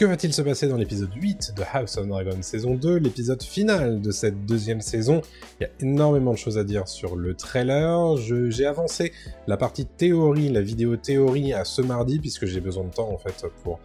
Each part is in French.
Que va-t-il se passer dans l'épisode 8 de House of Dragon saison 2, l'épisode final de cette deuxième saison? Il y a énormément de choses à dire sur le trailer. J'ai avancé la partie théorie, la vidéo théorie à ce mardi, puisque j'ai besoin de temps en fait pour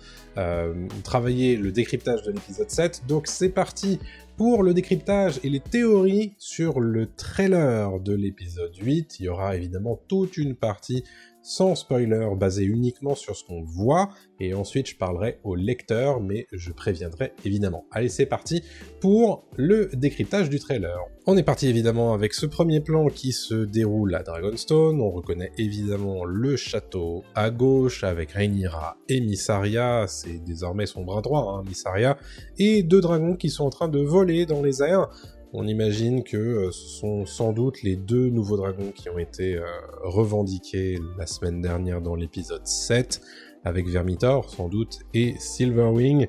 travailler le décryptage de l'épisode 7. Donc c'est parti pour le décryptage et les théories sur le trailer de l'épisode 8. Il y aura évidemment toute une partie sans spoiler, basée uniquement sur ce qu'on voit, et ensuite je parlerai au lecteur, mais je préviendrai évidemment. Allez, c'est parti pour le décryptage du trailer. On est parti évidemment avec ce premier plan qui se déroule à Dragonstone. On reconnaît évidemment le château à gauche avec Rhaenyra et Mysaria, c'est désormais son bras droit, Mysaria, et deux dragons qui sont en train de voler dans les airs. On imagine que ce sont sans doute les deux nouveaux dragons qui ont été revendiqués la semaine dernière dans l'épisode 7, avec Vermithor sans doute, et Silverwing,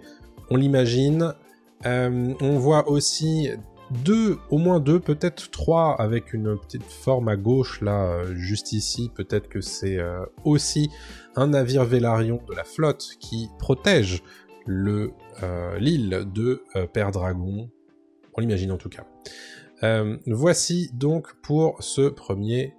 on l'imagine. On voit aussi au moins deux, peut-être trois, avec une petite forme à gauche, là, juste ici. Peut-être que c'est aussi un navire Velaryon de la flotte qui protège l'île de Père Dragon. On l'imagine en tout cas. Voici donc pour ce premier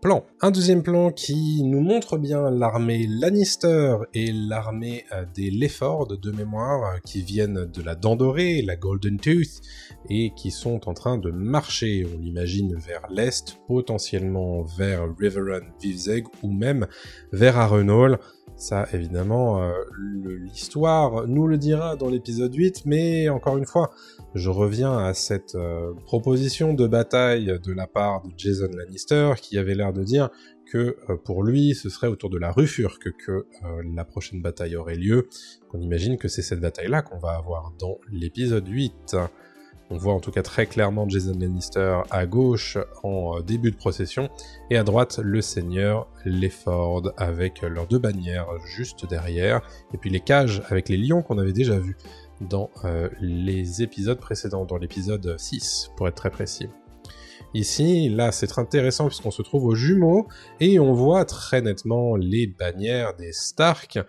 plan. Un deuxième plan qui nous montre bien l'armée Lannister et l'armée des Lefford de mémoire qui viennent de la Dent Dorée, la Golden Tooth, et qui sont en train de marcher, on l'imagine, vers l'est, potentiellement vers Riverrun Vivzeg ou même vers Harrenhal. Ça, évidemment, l'histoire nous le dira dans l'épisode 8, mais encore une fois, je reviens à cette proposition de bataille de la part de Jason Lannister, qui avait l'air de dire que pour lui, ce serait autour de la Rufurque que la prochaine bataille aurait lieu. On imagine que c'est cette bataille-là qu'on va avoir dans l'épisode 8. On voit en tout cas très clairement Jason Lannister à gauche en début de procession, et à droite le seigneur Lefford avec leurs deux bannières juste derrière, et puis les cages avec les lions qu'on avait déjà vus dans les épisodes précédents, dans l'épisode 6 pour être très précis. Ici, là, c'est très intéressant puisqu'on se trouve aux jumeaux, et on voit très nettement les bannières des Stark.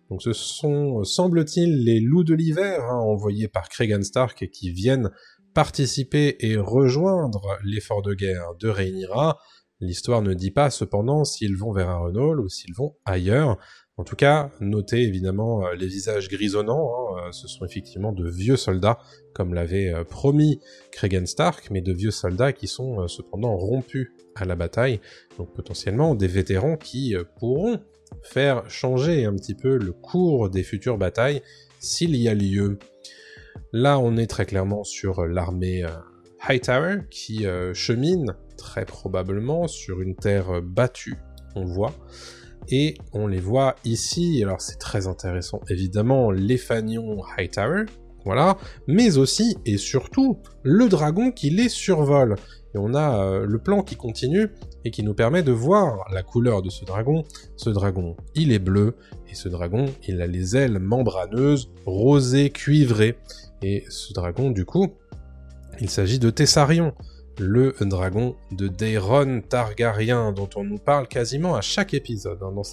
Donc ce sont, semble-t-il, les loups de l'hiver, envoyés par Cregan Stark, qui viennent participer et rejoindre l'effort de guerre de Rhaenyra. L'histoire ne dit pas cependant s'ils vont vers Harrenhal ou s'ils vont ailleurs. En tout cas, notez évidemment les visages grisonnants, ce sont effectivement de vieux soldats, comme l'avait promis Cregan Stark, mais de vieux soldats qui sont cependant rompus à la bataille, donc potentiellement des vétérans qui pourront faire changer un petit peu le cours des futures batailles s'il y a lieu. Là, on est très clairement sur l'armée Hightower qui chemine très probablement sur une terre battue, on voit, et on les voit ici. Alors c'est très intéressant, évidemment, les fanions Hightower, voilà, mais aussi et surtout le dragon qui les survole. Et on a le plan qui continue et qui nous permet de voir la couleur de ce dragon. Ce dragon, il est bleu, et ce dragon, il a les ailes membraneuses, rosées, cuivrées. Et ce dragon, du coup, il s'agit de Tessarion, le dragon de Daeron Targaryen, dont on nous parle quasiment à chaque épisode, dans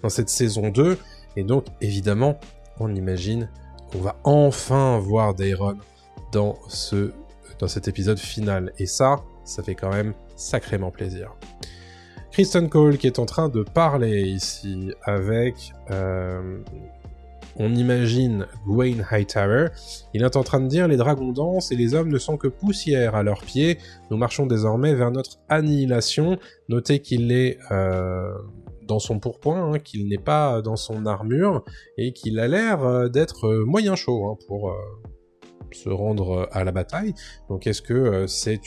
cette saison 2. Et donc, évidemment, on imagine qu'on va enfin voir Daeron dans cet épisode final. Et ça fait quand même sacrément plaisir. Criston Cole qui est en train de parler ici avec, on imagine, Gwaine Hightower. Il est en train de dire « Les dragons dansent et les hommes ne sont que poussière à leurs pieds. Nous marchons désormais vers notre annihilation. » Notez qu'il est dans son pourpoint, qu'il n'est pas dans son armure, et qu'il a l'air d'être moyen chaud pour se rendre à la bataille. Donc est-ce que c'est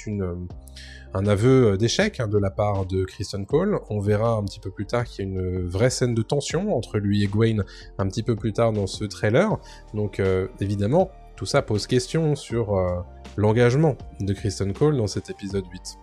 un aveu d'échec de la part de Criston Cole? On verra un petit peu plus tard qu'il y a une vraie scène de tension entre lui et Gwaine un petit peu plus tard dans ce trailer. Donc évidemment, tout ça pose question sur l'engagement de Criston Cole dans cet épisode 8.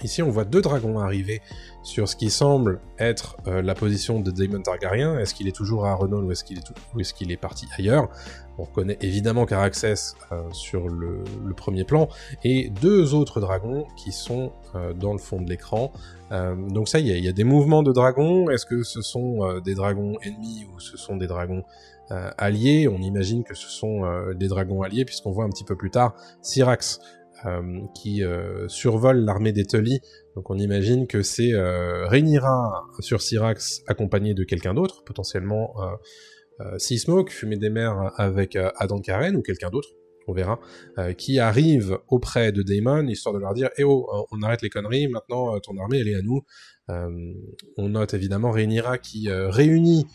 Ici, on voit deux dragons arriver sur ce qui semble être la position de Daemon Targaryen. Est-ce qu'il est toujours à Harrenhal ou est-ce qu'il est parti ailleurs? On reconnaît évidemment Caraxès sur le premier plan, et deux autres dragons qui sont dans le fond de l'écran. Donc ça y est, il y a des mouvements de dragons. Est-ce que ce sont des dragons ennemis ou ce sont des dragons alliés. On imagine que ce sont des dragons alliés, puisqu'on voit un petit peu plus tard Syrax qui survole l'armée des Tully. Donc on imagine que c'est Rhaenyra sur Syrax accompagné de quelqu'un d'autre, potentiellement Seasmoke, Fumée des Mers avec Adan Karen ou quelqu'un d'autre, on verra, qui arrive auprès de Daemon, histoire de leur dire « Eh oh, on arrête les conneries, maintenant ton armée elle est à nous ». On note évidemment Rhaenyra qui réunit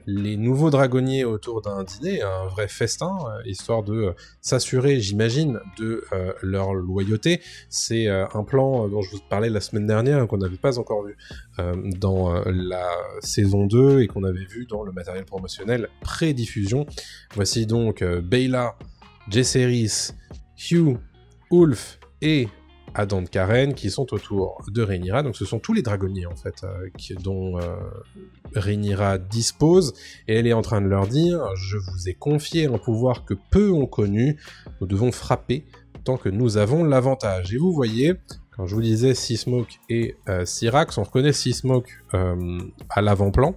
les nouveaux dragonniers autour d'un dîner, un vrai festin, histoire de s'assurer, j'imagine, de leur loyauté. C'est un plan dont je vous parlais la semaine dernière, qu'on n'avait pas encore vu dans la saison 2 et qu'on avait vu dans le matériel promotionnel pré-diffusion. Voici donc Baela, Jaehaerys, Hugh, Ulf et Adan Karen qui sont autour de Rhaenyra. Donc ce sont tous les dragonniers en fait dont Rhaenyra dispose, et elle est en train de leur dire « Je vous ai confié un pouvoir que peu ont connu, nous devons frapper tant que nous avons l'avantage ». Et vous voyez, quand je vous disais Seasmoke et Syrax, on reconnaît Seasmoke à l'avant-plan,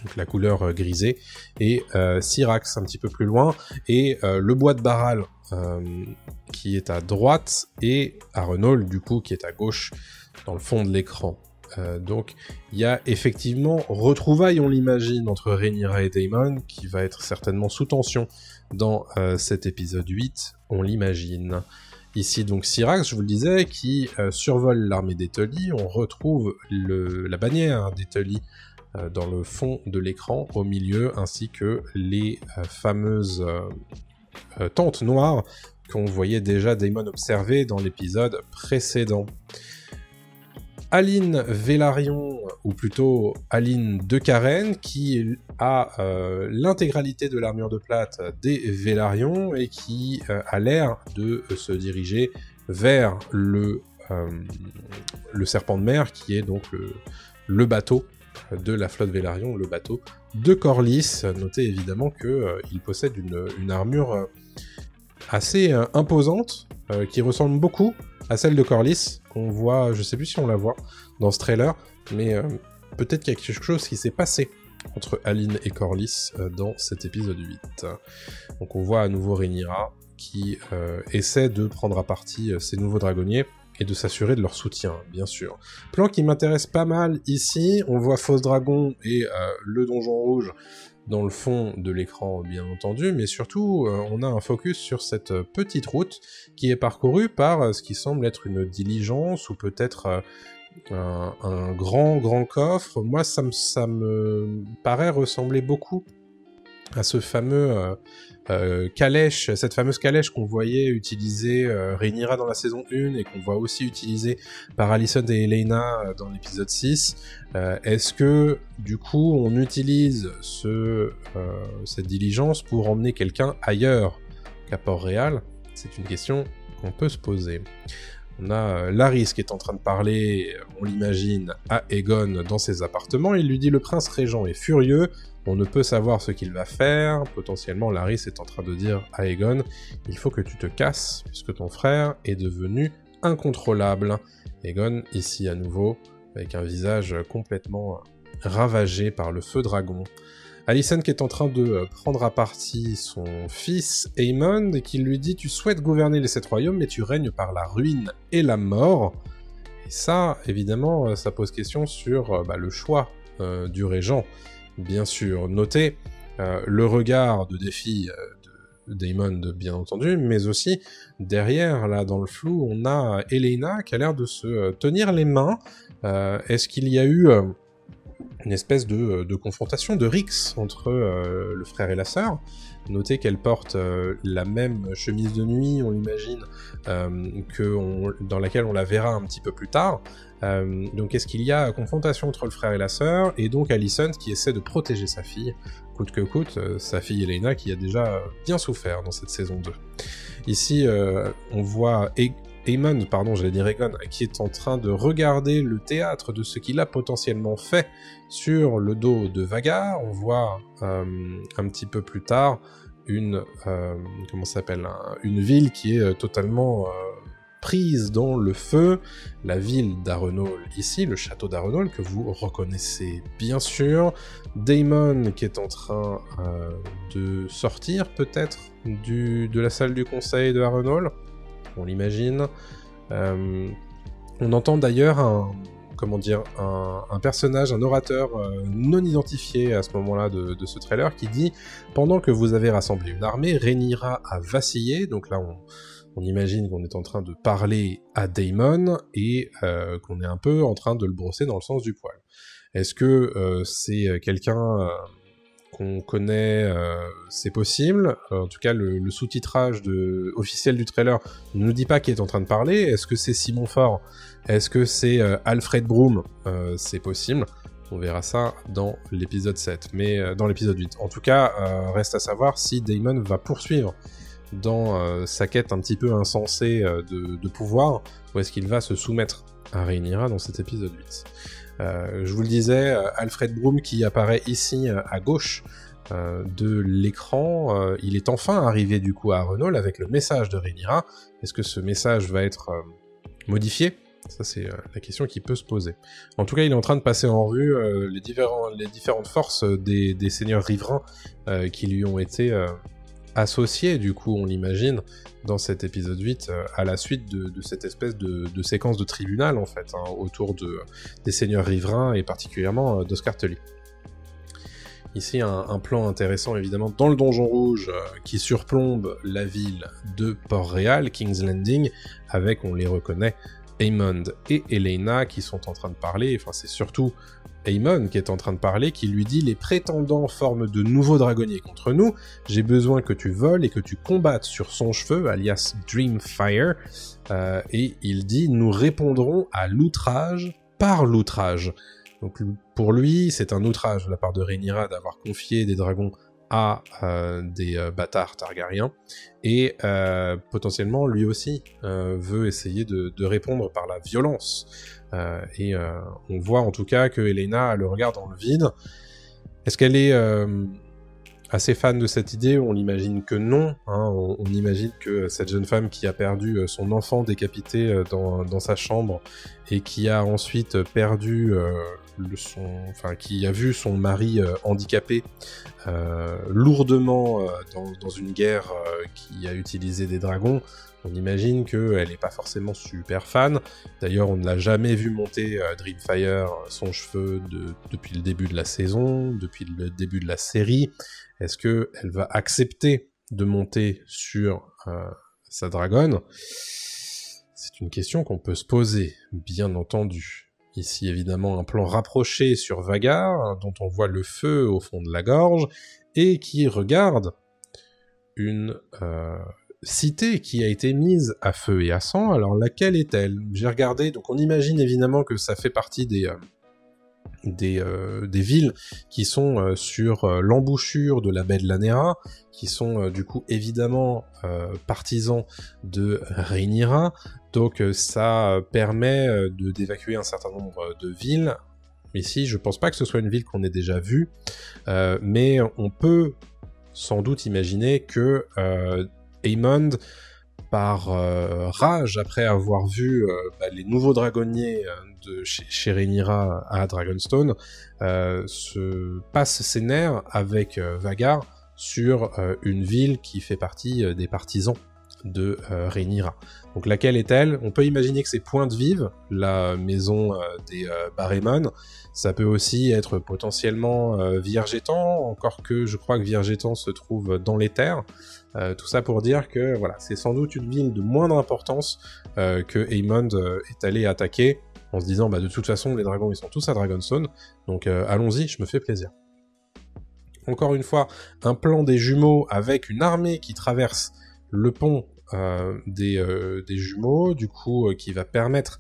donc la couleur grisée, et Syrax un petit peu plus loin, et le bois de Baral qui est à droite, et Harrenhal du coup qui est à gauche dans le fond de l'écran. Donc il y a effectivement retrouvailles, on l'imagine, entre Rhaenyra et Daemon, qui va être certainement sous tension dans cet épisode 8, on l'imagine. Ici donc Syrax, je vous le disais, qui survole l'armée des Tully. On retrouve la bannière des Tully dans le fond de l'écran, au milieu, ainsi que les fameuses tentes noires qu'on voyait déjà Daemon observer dans l'épisode précédent. Alyne Velaryon, ou plutôt Alyne de Karen, qui a l'intégralité de l'armure de plate des Velaryon et qui a l'air de se diriger vers le serpent de mer, qui est donc le bateau de la flotte Velaryon, le bateau de Corlys. Notez évidemment qu'il possède une armure assez imposante, qui ressemble beaucoup à celle de Corlys, qu'on voit, je sais plus si on la voit dans ce trailer, mais peut-être qu'il y a quelque chose qui s'est passé entre Alyne et Corlys dans cet épisode 8. Donc on voit à nouveau Rhaenyra qui essaie de prendre à partie ces nouveaux dragonniers, et de s'assurer de leur soutien, bien sûr. Plan qui m'intéresse pas mal ici, on voit Fausse Dragon et le Donjon Rouge dans le fond de l'écran, bien entendu, mais surtout, on a un focus sur cette petite route qui est parcourue par ce qui semble être une diligence, ou peut-être un grand coffre. Moi, ça me paraît ressembler beaucoup à ce fameux calèche, cette fameuse calèche qu'on voyait utiliser Rhaenyra dans la saison 1 et qu'on voit aussi utiliser par Alicent etElaena dans l'épisode 6. Est-ce que, du coup, on utilise cette diligence pour emmener quelqu'un ailleurs qu'à Port-Réal? C'est une question qu'on peut se poser. On a Larys qui est en train de parler, on l'imagine, à Aegon dans ses appartements. Il lui dit « Le prince régent est furieux, on ne peut savoir ce qu'il va faire. » Potentiellement, Larys est en train de dire à Aegon « Il faut que tu te casses, puisque ton frère est devenu incontrôlable. » Aegon, ici à nouveau, avec un visage complètement ravagé par le feu dragon. Alicent qui est en train de prendre à partie son fils Aemond et qui lui dit « Tu souhaites gouverner les 7 royaumes, mais tu règnes par la ruine et la mort. » Et ça, évidemment, ça pose question sur le choix du régent, bien sûr. Notez le regard de défi d'Aemond, bien entendu, mais aussi, derrière, là, dans le flou, on aElaena qui a l'air de se tenir les mains. Est-ce qu'il y a eu une espèce de confrontation, de rixe entre le frère et la sœur? Notez qu'elle porte la même chemise de nuit, on l'imagine, dans laquelle on la verra un petit peu plus tard. Donc est-ce qu'il y a confrontation entre le frère et la sœur, et donc Alicent qui essaie de protéger sa fille, coûte que coûte, sa filleElaena qui a déjà bien souffert dans cette saison 2. Ici, on voit Aemond, j'allais dire Aegon, qui est en train de regarder le théâtre de ce qu'il a potentiellement fait sur le dos de Vhagar. On voit un petit peu plus tard une ville qui est totalement prise dans le feu, la ville d'Harrenhal ici, le château d'Harrenhal que vous reconnaissez bien sûr, Daemon qui est en train de sortir peut-être de la salle du conseil de Harrenhal, on l'imagine. On entend d'ailleurs un personnage, un orateur non identifié à ce moment-là de ce trailer qui dit « Pendant que vous avez rassemblé une armée, Rhaenyra a vacillé », donc là on imagine qu'on est en train de parler à Daemon et qu'on est un peu en train de le brosser dans le sens du poil. Est-ce que c'est quelqu'un qu'on connaît, c'est possible. En tout cas, le sous-titrage officiel du trailer ne nous dit pas qui est en train de parler. Est-ce que c'est Simon Ford? Est-ce que c'est Alfred Broom? C'est possible. On verra ça dans l'épisode 7, mais dans l'épisode 8. En tout cas, reste à savoir si Daemon va poursuivre dans sa quête un petit peu insensée de pouvoir, ou est-ce qu'il va se soumettre à Rhaenyra dans cet épisode 8. Je vous le disais, Alfred Broom qui apparaît ici à gauche de l'écran, il est enfin arrivé du coup à Harrenhal avec le message de Rhaenyra. Est-ce que ce message va être modifié? Ça c'est la question qui peut se poser. En tout cas, il est en train de passer en revue les différentes forces des seigneurs riverains qui lui ont été associés, du coup on l'imagine, dans cet épisode 8, à la suite de cette espèce de séquence de tribunal, en fait, hein, autour des seigneurs riverains, et particulièrement d'Oscar Tully. Ici, un plan intéressant, évidemment, dans le Donjon Rouge, qui surplombe la ville de Port-Réal, King's Landing, avec, on les reconnaît, Aemond et Elaena qui sont en train de parler, enfin c'est surtout Aemon qui est en train de parler, qui lui dit « Les prétendants forment de nouveaux dragonniers contre nous, j'ai besoin que tu voles et que tu combattes sur son cheveu, alias Dreamfire. » Et il dit « Nous répondrons à l'outrage par l'outrage. » Donc pour lui, c'est un outrage de la part de Rhaenyra d'avoir confié des dragons à des bâtards Targaryens, et potentiellement lui aussi veut essayer de répondre par la violence. Et on voit en tout cas que Elaena le regarde dans le vide. Est-ce qu'elle est assez fan de cette idée? On l'imagine que non, hein. On imagine que cette jeune femme qui a perdu son enfant décapité dans sa chambre et qui a ensuite perdu qui a vu son mari handicapé lourdement dans une guerre qui a utilisé des dragons, on imagine qu'elle n'est pas forcément super fan. D'ailleurs, on ne l'a jamais vu monter Dreamfire, son cheveu, depuis le début de la saison, depuis le début de la série. Est-ce qu'elle va accepter de monter sur sa dragonne? C'est une question qu'on peut se poser, bien entendu. Ici, évidemment, un plan rapproché sur Vhagar, dont on voit le feu au fond de la gorge, et qui regarde une cité qui a été mise à feu et à sang. Alors, laquelle est-elle? J'ai regardé, donc on imagine évidemment que ça fait partie des villes qui sont sur l'embouchure de la baie de Lanera, qui sont du coup évidemment partisans de Rhaenyra. Donc ça permet d'évacuer un certain nombre de villes. Ici, je pense pas que ce soit une ville qu'on ait déjà vue, mais on peut sans doute imaginer que Aemond, par rage, après avoir vu les nouveaux dragonniers chez Rhaenyra à Dragonstone, se passe ses nerfs avec Vhagar sur une ville qui fait partie des partisans de Rhaenyra. Donc laquelle est-elle? On peut imaginer que c'est Pointe-Vive, la maison des Barremon. Ça peut aussi être potentiellement Viergetan, encore que je crois que Viergetan se trouve dans les terres. Tout ça pour dire que voilà, c'est sans doute une ville de moindre importance que Aemond est allé attaquer, en se disant de toute façon les dragons ils sont tous à Dragonstone, donc allons-y, je me fais plaisir. Encore une fois, un plan des jumeaux avec une armée qui traverse le pont des jumeaux, du coup qui va permettre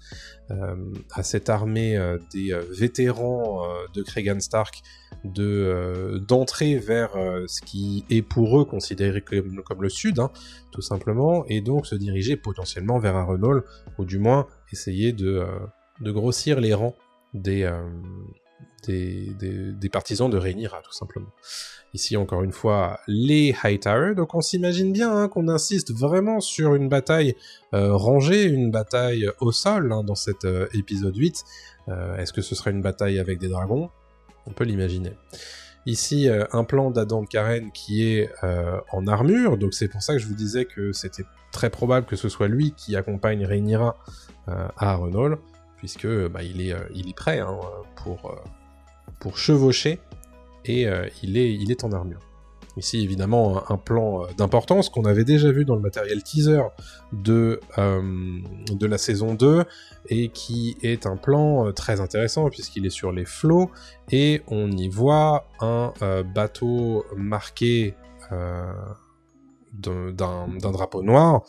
à cette armée des vétérans de Cregan Stark d'entrer vers ce qui est pour eux considéré comme le sud, hein, tout simplement, et donc se diriger potentiellement vers Harrenhal, ou du moins essayer de grossir les rangs des des partisans de Rhaenyra, tout simplement. Ici, encore une fois, les Hightower, donc on s'imagine bien qu'on insiste vraiment sur une bataille rangée, une bataille au sol, dans cet épisode 8. Est-ce que ce serait une bataille avec des dragons? On peut l'imaginer. Ici, un plan d'Addan de Karen qui est en armure, donc c'est pour ça que je vous disais que c'était très probable que ce soit lui qui accompagne Rhaenyra à Harrenhal, puisque il est prêt pour chevaucher, et il est en armure. Ici, évidemment, un plan d'importance qu'on avait déjà vu dans le matériel teaser de la saison 2, et qui est un plan très intéressant, puisqu'il est sur les flots, et on y voit un bateau marqué d'un drapeau noir.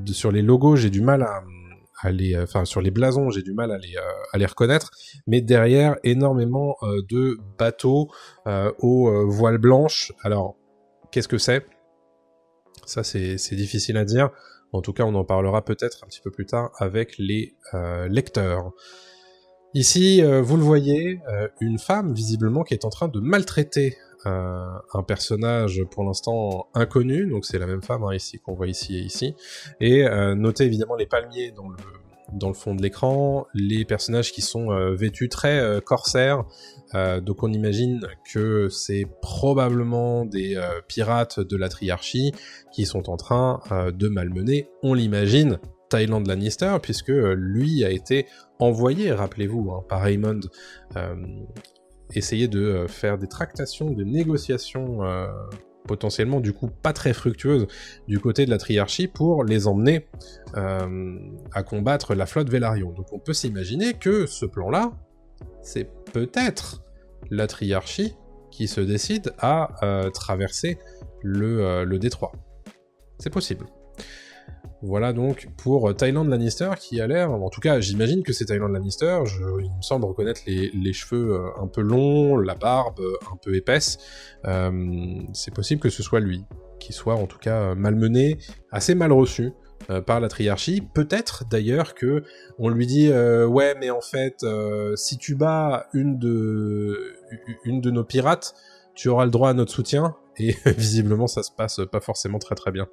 Sur les logos, j'ai du mal sur les blasons, j'ai du mal à les reconnaître, mais derrière, énormément de bateaux aux voiles blanches. Alors, qu'est-ce que c'est? Ça, c'est difficile à dire. En tout cas, on en parlera peut-être un petit peu plus tard avec les lecteurs. Ici, vous le voyez, une femme, visiblement, qui est en train de maltraiter un personnage pour l'instant inconnu, donc c'est la même femme ici qu'on voit ici et ici, et notez évidemment les palmiers dans le fond de l'écran, les personnages qui sont vêtus très corsaires, donc on imagine que c'est probablement des pirates de la Triarchie qui sont en train de malmener, on l'imagine, Tyland Lannister, puisque lui a été envoyé, rappelez-vous, par Aemond, essayer de faire des tractations, des négociations potentiellement du coup pas très fructueuses du côté de la Triarchie pour les emmener à combattre la flotte Velaryon. Donc on peut s'imaginer que ce plan-là, c'est peut-être la Triarchie qui se décide à traverser le détroit. C'est possible. Voilà donc pour Tyland Lannister qui a l'air, en tout cas j'imagine que c'est Tyland Lannister, il me semble reconnaître les cheveux un peu longs, la barbe un peu épaisse, c'est possible que ce soit lui, qui soit en tout cas malmené, assez mal reçu par la Triarchie, peut-être d'ailleurs que on lui dit ouais mais en fait si tu bats une de nos pirates, tu auras le droit à notre soutien, et visiblement ça se passe pas forcément très très bien.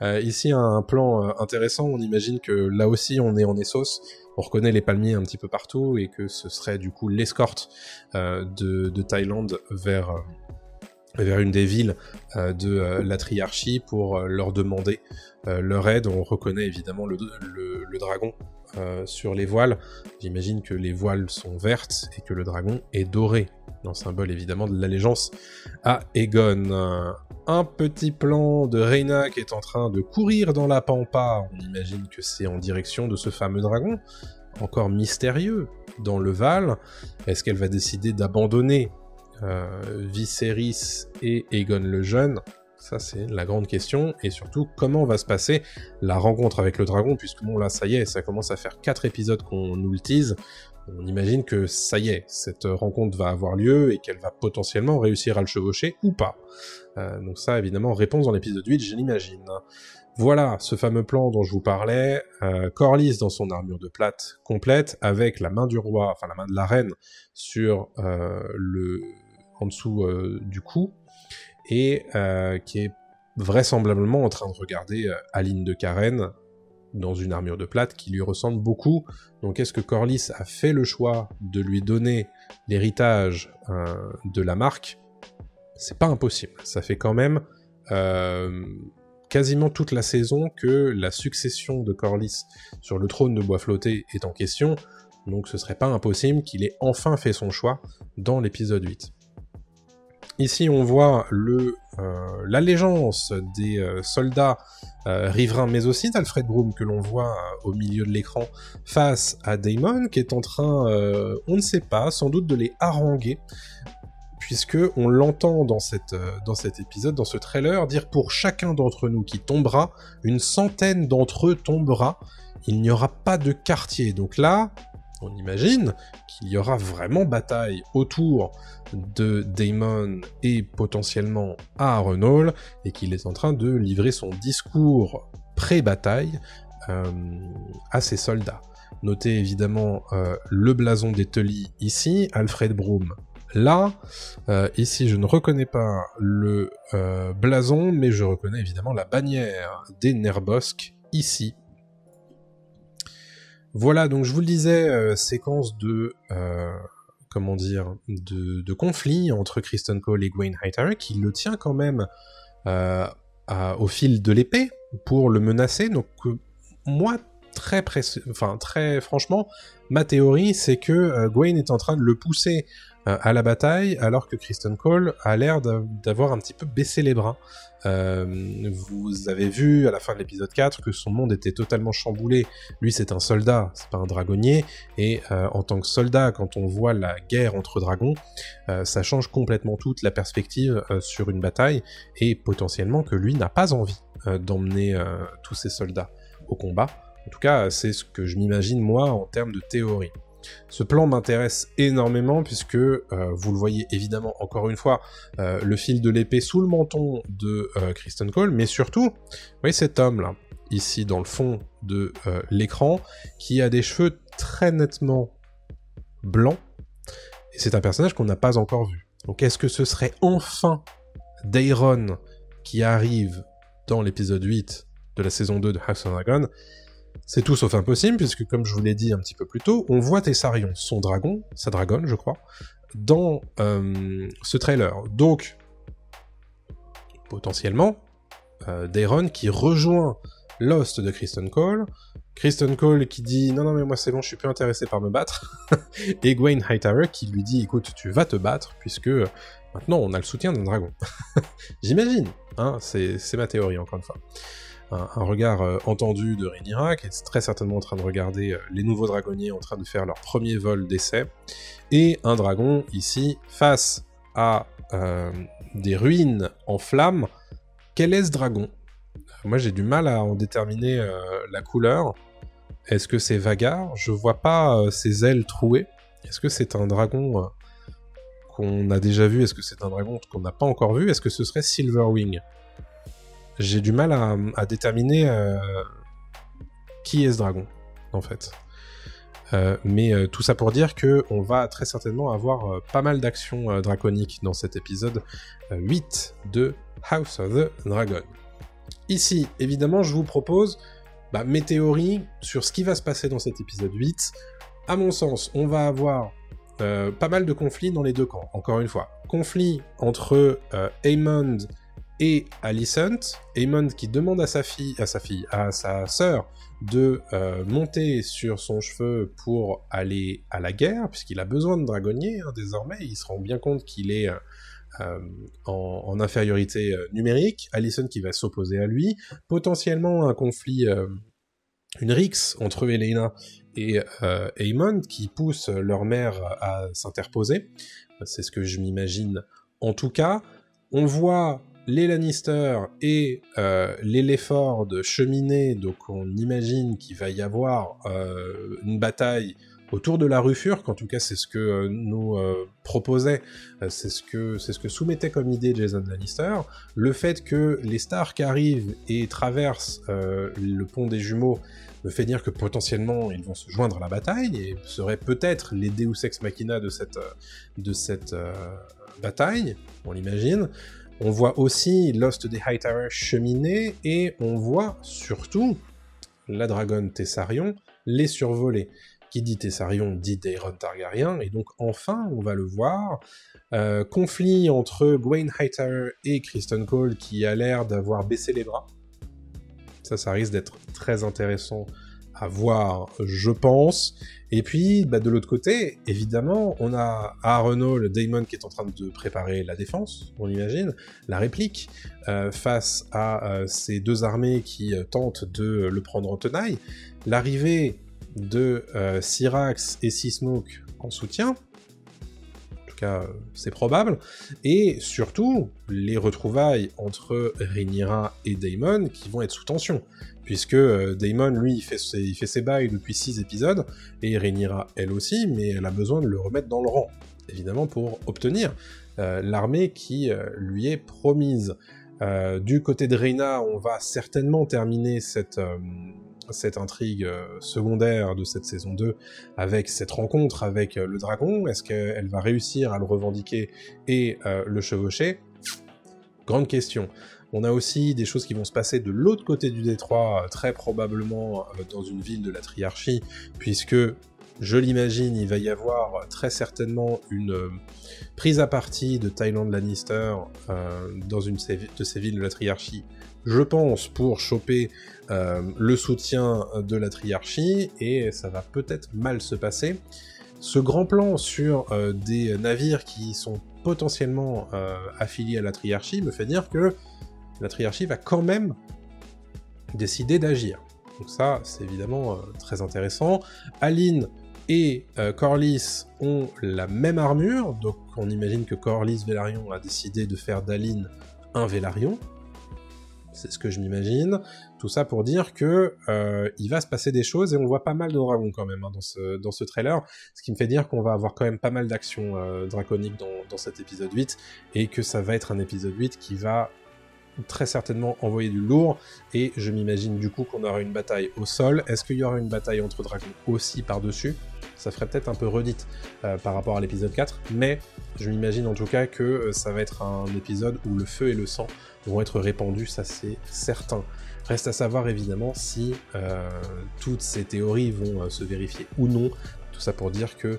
Ici un plan intéressant, on imagine que là aussi on est en Essos, on reconnaît les palmiers un petit peu partout, et que ce serait du coup l'escorte de Tyland vers une des villes de la Triarchie pour leur demander leur aide. On reconnaît évidemment le dragon sur les voiles, j'imagine que les voiles sont vertes et que le dragon est doré, dans symbole évidemment de l'allégeance à Aegon. Un petit plan de Rhaena qui est en train de courir dans la pampa, on imagine que c'est en direction de ce fameux dragon, encore mystérieux dans le Val. Est-ce qu'elle va décider d'abandonner Viserys et Aegon le Jeune? Ça c'est la grande question, et surtout comment va se passer la rencontre avec le dragon, puisque bon là ça y est, ça commence à faire 4 épisodes qu'on nous le tease, on imagine que ça y est, cette rencontre va avoir lieu et qu'elle va potentiellement réussir à le chevaucher ou pas. Donc ça évidemment, réponse dans l'épisode 8, je l'imagine. Voilà ce fameux plan dont je vous parlais, Corlys dans son armure de plate complète, avec la main du roi, enfin la main de la reine, sur en dessous du cou, et qui est vraisemblablement en train de regarder Aline de Karen dans une armure de plate qui lui ressemble beaucoup. Donc est-ce que Corlys a fait le choix de lui donner l'héritage de la marque? C'est pas impossible. Ça fait quand même quasiment toute la saison que la succession de Corlys sur le trône de Bois Flotté est en question, donc ce serait pas impossible qu'il ait enfin fait son choix dans l'épisode 8. Ici, on voit l'allégeance des soldats riverains, mais aussi d'Alfred Broom, que l'on voit au milieu de l'écran, face à Daemon, qui est en train, on ne sait pas, sans doute de les haranguer, puisque on l'entend dans cet épisode, dans ce trailer, dire « Pour chacun d'entre nous qui tombera, une centaine d'entre eux tombera, il n'y aura pas de quartier. » Donc là, on imagine qu'il y aura vraiment bataille autour de Daemon et potentiellement à Harrenhal, et qu'il est en train de livrer son discours pré-bataille à ses soldats. Notez évidemment le blason des Tully ici, Alfred Broom là. Ici, je ne reconnais pas le blason, mais je reconnais évidemment la bannière des Nerbosques ici. Voilà, donc je vous le disais, séquence de... comment dire, de conflit entre Criston Cole et Gwen Hightower, qui le tient quand même au fil de l'épée pour le menacer. Donc moi, très franchement, ma théorie, c'est que Gwen est en train de le pousser à la bataille, alors que Criston Cole a l'air d'avoir un petit peu baissé les bras. Vous avez vu à la fin de l'épisode 4 que son monde était totalement chamboulé. Lui, c'est un soldat, c'est pas un dragonnier, et en tant que soldat, quand on voit la guerre entre dragons, ça change complètement toute la perspective sur une bataille, et potentiellement que lui n'a pas envie d'emmener tous ses soldats au combat. En tout cas, c'est ce que je m'imagine moi en termes de théorie. Ce plan m'intéresse énormément puisque, vous le voyez évidemment encore une fois, le fil de l'épée sous le menton de Criston Cole, mais surtout, vous voyez cet homme-là, ici dans le fond de l'écran, qui a des cheveux très nettement blancs, et c'est un personnage qu'on n'a pas encore vu. Donc est-ce que ce serait enfin Daeron qui arrive dans l'épisode 8 de la saison 2 de House of Dragon? C'est tout sauf impossible, puisque comme je vous l'ai dit un petit peu plus tôt, on voit Tessarion, son dragon, sa dragonne je crois, dans ce trailer. Donc, potentiellement, Daeron qui rejoint Lost de Criston Cole qui dit « Non, mais moi c'est bon, je suis plus intéressé par me battre », et Gwen Hightower qui lui dit « Écoute, tu vas te battre, puisque maintenant on a le soutien d'un dragon. » J'imagine, hein, c'est ma théorie encore une fois. Un regard entendu de Rhaenyra, qui est très certainement en train de regarder les nouveaux dragonniers en train de faire leur premier vol d'essai, et un dragon, ici, face à des ruines en flammes. Quel est ce dragon? Moi, j'ai du mal à en déterminer la couleur. Est-ce que c'est Vhagar? Je vois pas ses ailes trouées. Est-ce que c'est un dragon qu'on a déjà vu? Est-ce que c'est un dragon qu'on n'a pas encore vu? Est-ce que ce serait Silverwing? J'ai du mal à déterminer qui est ce dragon, en fait. Mais tout ça pour dire qu'on va très certainement avoir pas mal d'actions draconiques dans cet épisode 8 de House of the Dragon. Ici, évidemment, je vous propose mes théories sur ce qui va se passer dans cet épisode 8. À mon sens, on va avoir pas mal de conflits dans les deux camps, encore une fois. Conflit entre Aemond et Alicent. Aemond qui demande à sa sœur de monter sur son cheveu pour aller à la guerre, puisqu'il a besoin de dragonniers, hein, désormais, il se rend bien compte qu'il est en infériorité numérique. Alicent qui va s'opposer à lui, potentiellement un conflit, une rixe entre Helaena et Aemond, qui pousse leur mère à s'interposer, c'est ce que je m'imagine en tout cas. On voit les Lannister et les Leford cheminer, donc on imagine qu'il va y avoir une bataille autour de la rue Furk. En tout cas c'est ce que nous proposait, c'est ce que soumettait comme idée Jason Lannister. Le fait que les Stark arrivent et traversent le pont des jumeaux me fait dire que potentiellement ils vont se joindre à la bataille, et seraient peut-être les Deus Ex Machina de cette bataille, on l'imagine. On voit aussi Lost des Hightower cheminer, et on voit surtout la dragonne Tessarion les survoler. Qui dit Tessarion dit Daeron Targaryen, et donc enfin, on va le voir, conflit entre Gwen Hightower et Criston Cole qui a l'air d'avoir baissé les bras. Ça risque d'être très intéressant à voir, je pense. Et puis, de l'autre côté, évidemment, on a Aaron Daemon qui est en train de préparer la défense, on imagine, la réplique, face à ces deux armées qui tentent de le prendre en tenaille. L'arrivée de Syrax et Seasmoke en soutien, en tout cas c'est probable, et surtout les retrouvailles entre Rhaenyra et Daemon qui vont être sous tension, puisque Daemon lui il fait ses bails depuis 6 épisodes, et Rhaenyra elle aussi, mais elle a besoin de le remettre dans le rang, évidemment pour obtenir l'armée qui lui est promise. Du côté de Rhaena, on va certainement terminer cette intrigue secondaire de cette saison 2 avec cette rencontre avec le dragon? Est-ce qu'elle va réussir à le revendiquer et le chevaucher? Grande question. On a aussi des choses qui vont se passer de l'autre côté du détroit, très probablement dans une ville de la Triarchie, puisque, je l'imagine, il va y avoir très certainement une prise à partie de Tyland Lannister dans une de ces villes de la Triarchie, je pense, pour choper le soutien de la Triarchie, et ça va peut-être mal se passer. Ce grand plan sur des navires qui sont potentiellement affiliés à la Triarchie me fait dire que la Triarchie va quand même décider d'agir. Donc ça, c'est évidemment très intéressant. Aline et Corlys ont la même armure, donc on imagine que Corlys Velaryon a décidé de faire d'Aline un Velaryon. C'est ce que je m'imagine. Tout ça pour dire que il va se passer des choses, et on voit pas mal de dragons quand même dans ce trailer, ce qui me fait dire qu'on va avoir quand même pas mal d'actions draconiques dans cet épisode 8, et que ça va être un épisode 8 qui va très certainement envoyer du lourd, et je m'imagine du coup qu'on aura une bataille au sol. Est-ce qu'il y aura une bataille entre dragons aussi par-dessus? Ça ferait peut-être un peu redite par rapport à l'épisode 4, mais je m'imagine en tout cas que ça va être un épisode où le feu et le sang vont être répandus, ça c'est certain. Reste à savoir évidemment si toutes ces théories vont se vérifier ou non. Tout ça pour dire que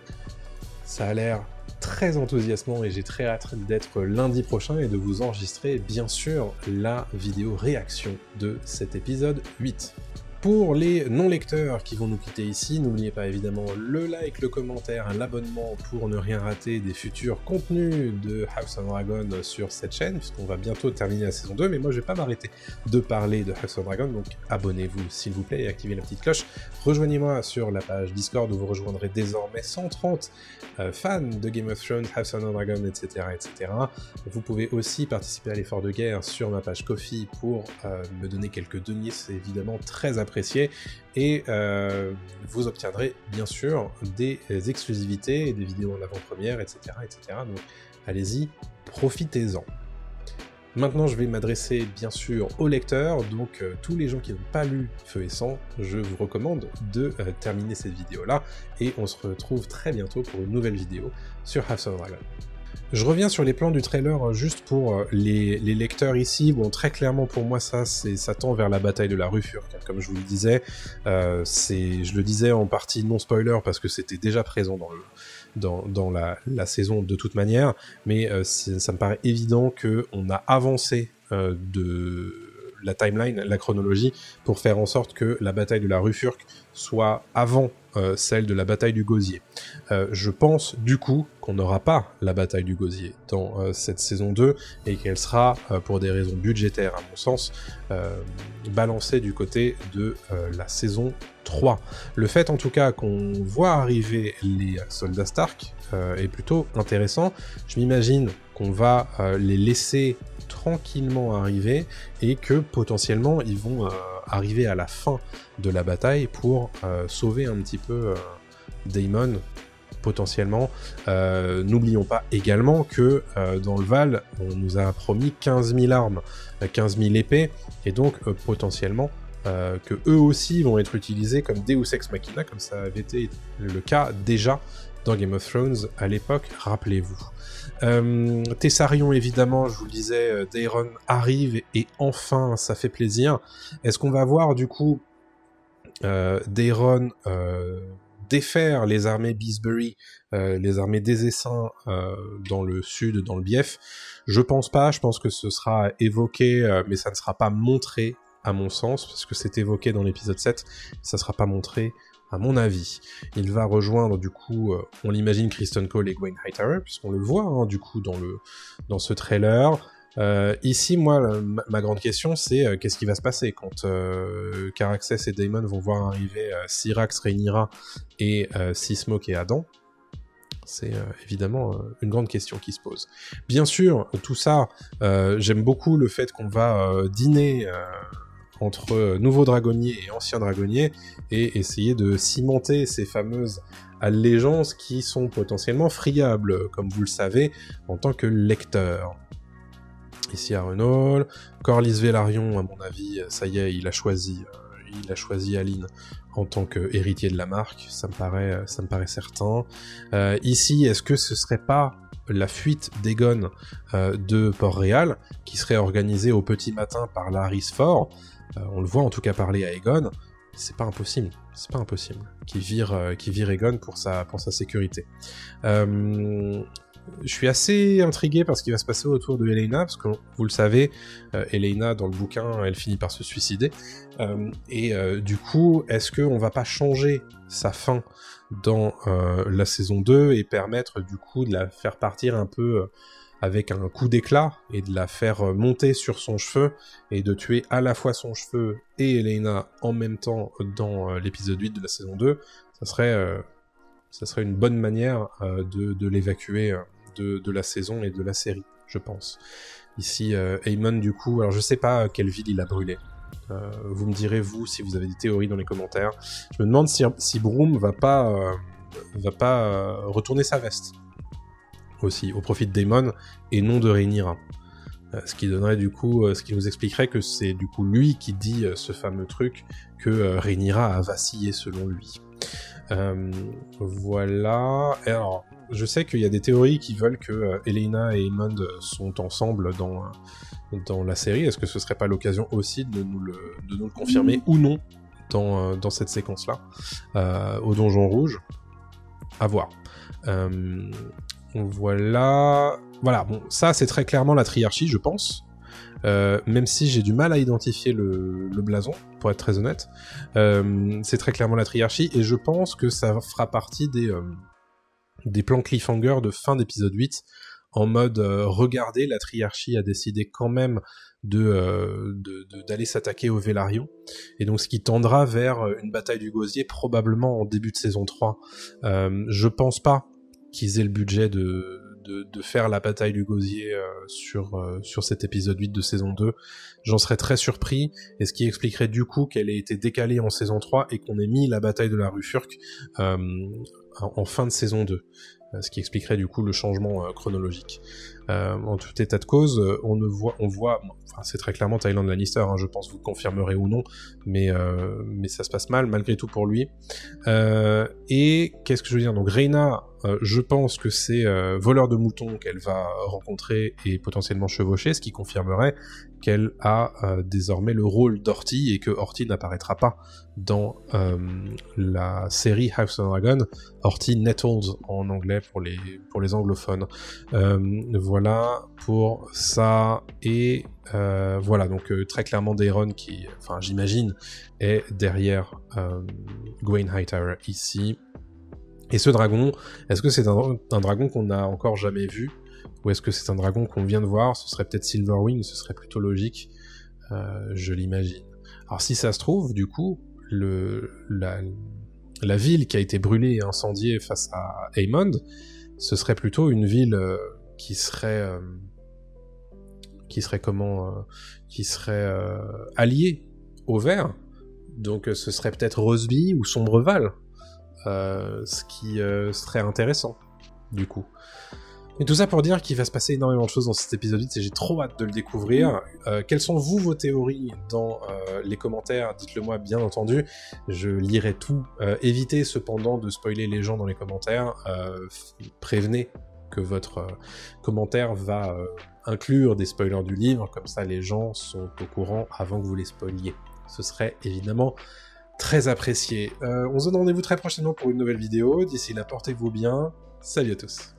ça a l'air très enthousiasmant, et j'ai très hâte d'être lundi prochain et de vous enregistrer bien sûr la vidéo réaction de cet épisode 8. Pour les non-lecteurs qui vont nous quitter ici, n'oubliez pas évidemment le like, le commentaire, l'abonnement pour ne rien rater des futurs contenus de House of Dragon sur cette chaîne, puisqu'on va bientôt terminer la saison 2, mais moi je vais pas m'arrêter de parler de House of Dragon, donc abonnez-vous s'il vous plaît et activez la petite cloche. Rejoignez-moi sur la page Discord où vous rejoindrez désormais 130 fans de Game of Thrones, House of Dragon, etc., etc. Vous pouvez aussi participer à l'effort de guerre sur ma page Ko-fi pour me donner quelques deniers, c'est évidemment très apprécié, et vous obtiendrez bien sûr des exclusivités et des vidéos en avant-première, etc., etc. Donc allez-y, profitez-en. Maintenant, je vais m'adresser bien sûr aux lecteurs, donc tous les gens qui n'ont pas lu Feu et Sang, je vous recommande de terminer cette vidéo-là, et on se retrouve très bientôt pour une nouvelle vidéo sur House of Dragon. Je reviens sur les plans du trailer juste pour les lecteurs ici. Bon, très clairement pour moi ça tend vers la bataille de la Rufurque, comme je vous le disais. Je le disais en partie non spoiler parce que c'était déjà présent dans la saison de toute manière, mais ça me paraît évident qu'on a avancé de la timeline, la chronologie, pour faire en sorte que la bataille de la Rufurque soit avant celle de la bataille du Gosier. Je pense du coup qu'on n'aura pas la bataille du Gosier dans cette saison 2, et qu'elle sera, pour des raisons budgétaires à mon sens, balancée du côté de la saison 3. Le fait en tout cas qu'on voit arriver les soldats Stark est plutôt intéressant. Je m'imagine qu'on va les laisser tranquillement arriver, et que potentiellement ils vont arriver à la fin de la bataille pour sauver un petit peu Daemon, potentiellement. N'oublions pas également que dans le Val, on nous a promis 15 000 armes, 15 000 épées, et donc potentiellement que eux aussi vont être utilisés comme Deus Ex Machina, comme ça avait été le cas déjà dans Game of Thrones à l'époque, rappelez-vous. Tessarion, évidemment, je vous le disais, Daeron arrive, et enfin, ça fait plaisir. Est-ce qu'on va voir, du coup, Daeron défaire les armées Beesbury, les armées des Essaims dans le sud, dans le Bief? Je pense pas, je pense que ce sera évoqué, mais ça ne sera pas montré, à mon sens, parce que c'est évoqué dans l'épisode 7, ça sera pas montré, à mon avis. Il va rejoindre, du coup, on l'imagine, Kristen Cole et Gwen Hightower, puisqu'on le voit, hein, du coup, dans ce trailer. Ici, moi, ma grande question, c'est qu'est-ce qui va se passer quand Caraxes et Daemon vont voir arriver Syrax, Rhaenyra et Seasmoke et Adam? C'est évidemment une grande question qui se pose. Bien sûr, tout ça, j'aime beaucoup le fait qu'on va dîner entre nouveaux dragonniers et anciens dragonniers, et essayer de cimenter ces fameuses allégeances qui sont potentiellement friables, comme vous le savez, en tant que lecteur. Ici Harrenhal, Corlys Velaryon, à mon avis, ça y est, il a choisi il a choisi Aline en tant qu'héritier de la marque, ça me paraît certain. Ici, est-ce que ce serait pas la fuite d'Aegon de Port-Réal, qui serait organisée au petit matin par Larys Fort, on le voit en tout cas parler à Aegon, c'est pas impossible, qui vire Aegon pour sa sécurité. Je suis assez intrigué par ce qui va se passer autour de Helaena, parce que vous le savez, Helaena dans le bouquin, elle finit par se suicider, du coup, est-ce qu'on va pas changer sa fin dans la saison 2 et permettre du coup de la faire partir un peu avec un coup d'éclat et de la faire monter sur son cheveu et de tuer à la fois son cheveu et Helaena en même temps dans l'épisode 8 de la saison 2, ça serait une bonne manière de l'évacuer de la saison et de la série, je pense. Ici, Aemon, du coup, alors je sais pas quelle ville il a brûlé. Vous me direz, vous, si vous avez des théories dans les commentaires. Je me demande si Broom va pas retourner sa veste aussi, au profit de Daemon, et non de Rhaenyra. Ce qui donnerait du coup, ce qui nous expliquerait que c'est du coup lui qui dit ce fameux truc que Rhaenyra a vacillé selon lui. Voilà. Et alors, je sais qu'il y a des théories qui veulent que Helaena et Aemond sont ensemble dans la série. Est-ce que ce serait pas l'occasion aussi de nous le confirmer ou non dans cette séquence-là au Donjon Rouge? À voir. Voilà, bon, ça c'est très clairement la triarchie, je pense. Même si j'ai du mal à identifier le blason, pour être très honnête. C'est très clairement la triarchie, et je pense que ça fera partie des plans cliffhanger de fin d'épisode 8, en mode regardez, la triarchie a décidé quand même d'aller s'attaquer au Velaryon, et donc ce qui tendra vers une bataille du gosier probablement en début de saison 3. Je pense pas qu'ils aient le budget de faire la bataille du gosier sur cet épisode 8 de saison 2. J'en serais très surpris, et ce qui expliquerait du coup qu'elle ait été décalée en saison 3 et qu'on ait mis la bataille de la rue Furk en fin de saison 2. Ce qui expliquerait du coup le changement chronologique. En tout état de cause, on voit, enfin, c'est très clairement Tyland Lannister, hein, je pense, vous le confirmerez ou non, mais ça se passe mal malgré tout pour lui. Et qu'est-ce que je veux dire? Donc Rhaena, je pense que c'est voleur de moutons qu'elle va rencontrer et potentiellement chevaucher, ce qui confirmerait qu'elle a désormais le rôle d'Orty, et que Orty n'apparaîtra pas dans la série House of Dragon. Orty Nettles en anglais pour les anglophones. Voilà pour ça, et voilà, donc très clairement Daeron qui, enfin j'imagine, est derrière Gwen Hightower ici. Et ce dragon, est-ce que c'est un dragon qu'on n'a encore jamais vu, ou est-ce que c'est un dragon qu'on vient de voir? Ce serait peut-être Silverwing, ce serait plutôt logique, je l'imagine. Alors si ça se trouve, du coup, la ville qui a été brûlée et incendiée face à Aemond, ce serait plutôt une ville qui serait alliée au Vert. Donc ce serait peut-être Roseby ou Sombreval, ce qui serait intéressant, du coup. Et tout ça pour dire qu'il va se passer énormément de choses dans cet épisode 8, et j'ai trop hâte de le découvrir. Quelles sont vos théories dans les commentaires? Dites-le moi, bien entendu. Je lirai tout. Évitez cependant de spoiler les gens dans les commentaires. Prévenez que votre commentaire va inclure des spoilers du livre, comme ça les gens sont au courant avant que vous les spoiliez. Ce serait évidemment très apprécié. On se donne rendez-vous très prochainement pour une nouvelle vidéo. D'ici là, portez-vous bien. Salut à tous.